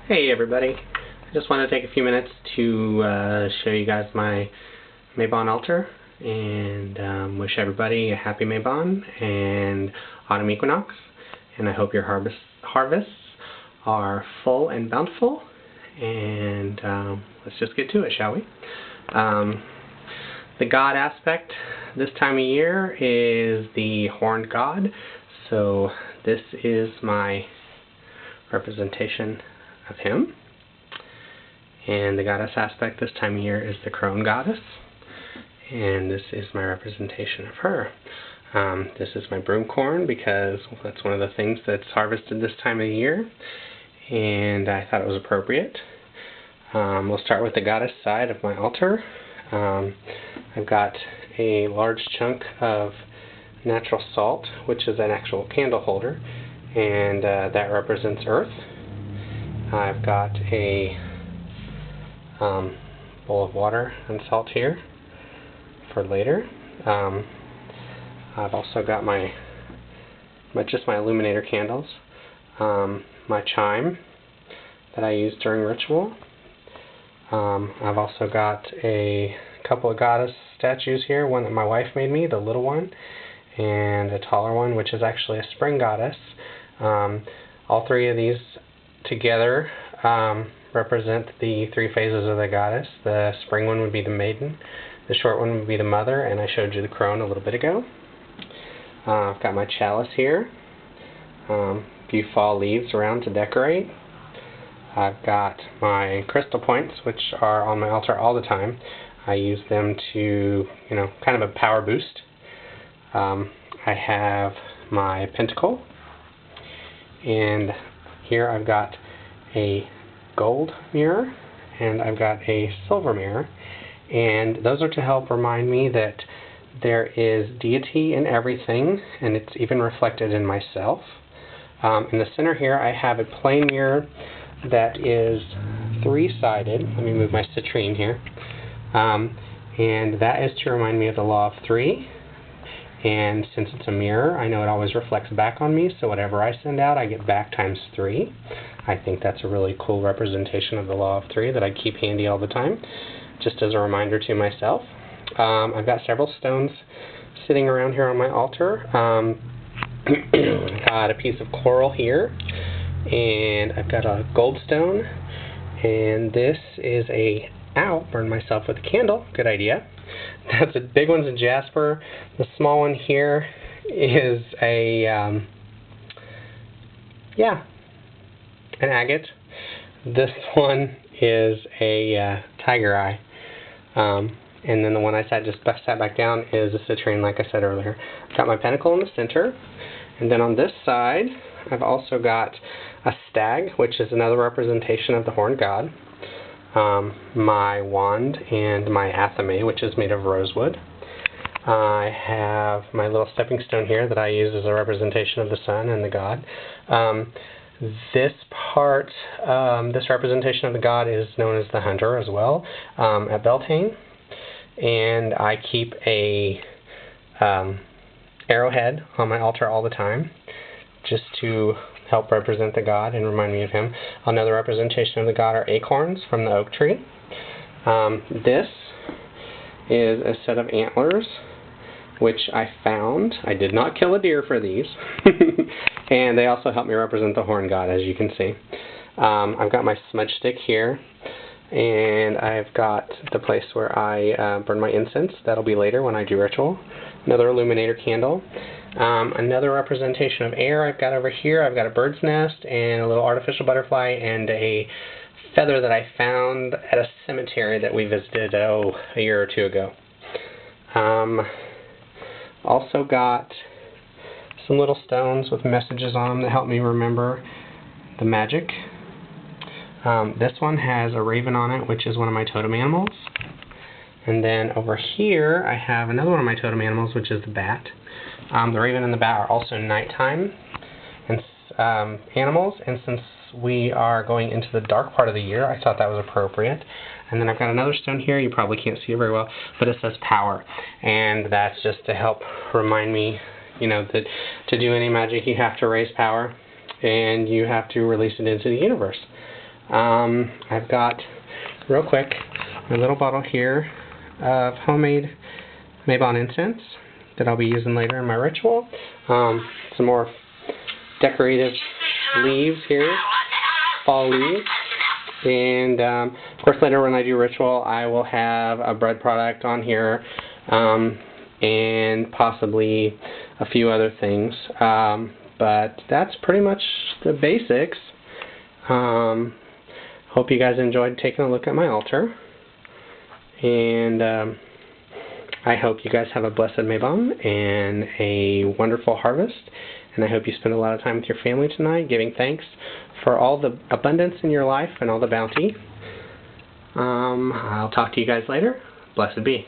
Hey everybody, I just want to take a few minutes to show you guys my Mabon Altar and wish everybody a happy Mabon and autumn equinox, and I hope your harvests are full and bountiful, and let's just get to it, shall we? The god aspect this time of year is the horned god, so this is my representation of him. And the goddess aspect this time of year is the crone goddess, and this is my representation of her. This is my broomcorn because that's one of the things that's harvested this time of the year, and I thought it was appropriate. We'll start with the goddess side of my altar. I've got a large chunk of natural salt, which is an actual candle holder, and that represents earth. I've got a bowl of water and salt here for later. I've also got just my illuminator candles, my chime that I use during ritual. I've also got a couple of goddess statues here, one that my wife made me, the little one, and a taller one, which is actually a spring goddess. All three of these together represent the three phases of the goddess. The spring one would be the maiden, the short one would be the mother, and I showed you the crone a little bit ago. I've got my chalice here, a few fall leaves around to decorate. I've got my crystal points, which are on my altar all the time. I use them to, kind of a power boost. I have my pentacle, and here I've got a gold mirror and I've got a silver mirror, and those are to help remind me that there is deity in everything, and it's even reflected in myself. In the center here I have a plain mirror that is three-sided. Let me move my citrine here. And that is to remind me of the law of three. And since it's a mirror, I know it always reflects back on me, so whatever I send out, I get back times 3. I think that's a really cool representation of the law of 3 that I keep handy all the time, just as a reminder to myself. I've got several stones sitting around here on my altar. I've got a piece of coral here, and I've got a gold stone, and this is burned myself with a candle, good idea. That's a big one's a jasper. The small one here is an agate. This one is a tiger eye. And then the one I just sat back down is a citrine, like I said earlier. I've got my pentacle in the center, and then on this side I've also got a stag, which is another representation of the horned god. My wand and my athame, which is made of rosewood. I have my little stepping stone here that I use as a representation of the sun and the god. This representation of the god is known as the hunter as well at Beltane, and I keep a arrowhead on my altar all the time just to help represent the god and remind me of him. Another representation of the god are acorns from the oak tree. This is a set of antlers, which I found. I did not kill a deer for these. And they also help me represent the horned god, as you can see. I've got my smudge stick here, and I've got the place where I burn my incense. That'll be later when I do ritual. Another illuminator candle. Another representation of air I've got over here. I've got a bird's nest and a little artificial butterfly and a feather that I found at a cemetery that we visited, a year or two ago. Also got some little stones with messages on them that help me remember the magic. This one has a raven on it, which is one of my totem animals. And then over here I have another one of my totem animals, which is the bat. The raven and the bat are also nighttime animals, and since we are going into the dark part of the year, I thought that was appropriate. And then I've got another stone here. You probably can't see it very well, but it says power, and that's just to help remind me, that to do any magic you have to raise power, and you have to release it into the universe. I've got, real quick, my little bottle here of homemade Mabon incense that I'll be using later in my ritual. Some more decorative leaves here, fall leaves. And of course later when I do ritual I will have a bread product on here and possibly a few other things. But that's pretty much the basics. Hope you guys enjoyed taking a look at my altar. And I hope you guys have a blessed Mabon and a wonderful harvest. And I hope you spend a lot of time with your family tonight, giving thanks for all the abundance in your life and all the bounty. I'll talk to you guys later. Blessed be.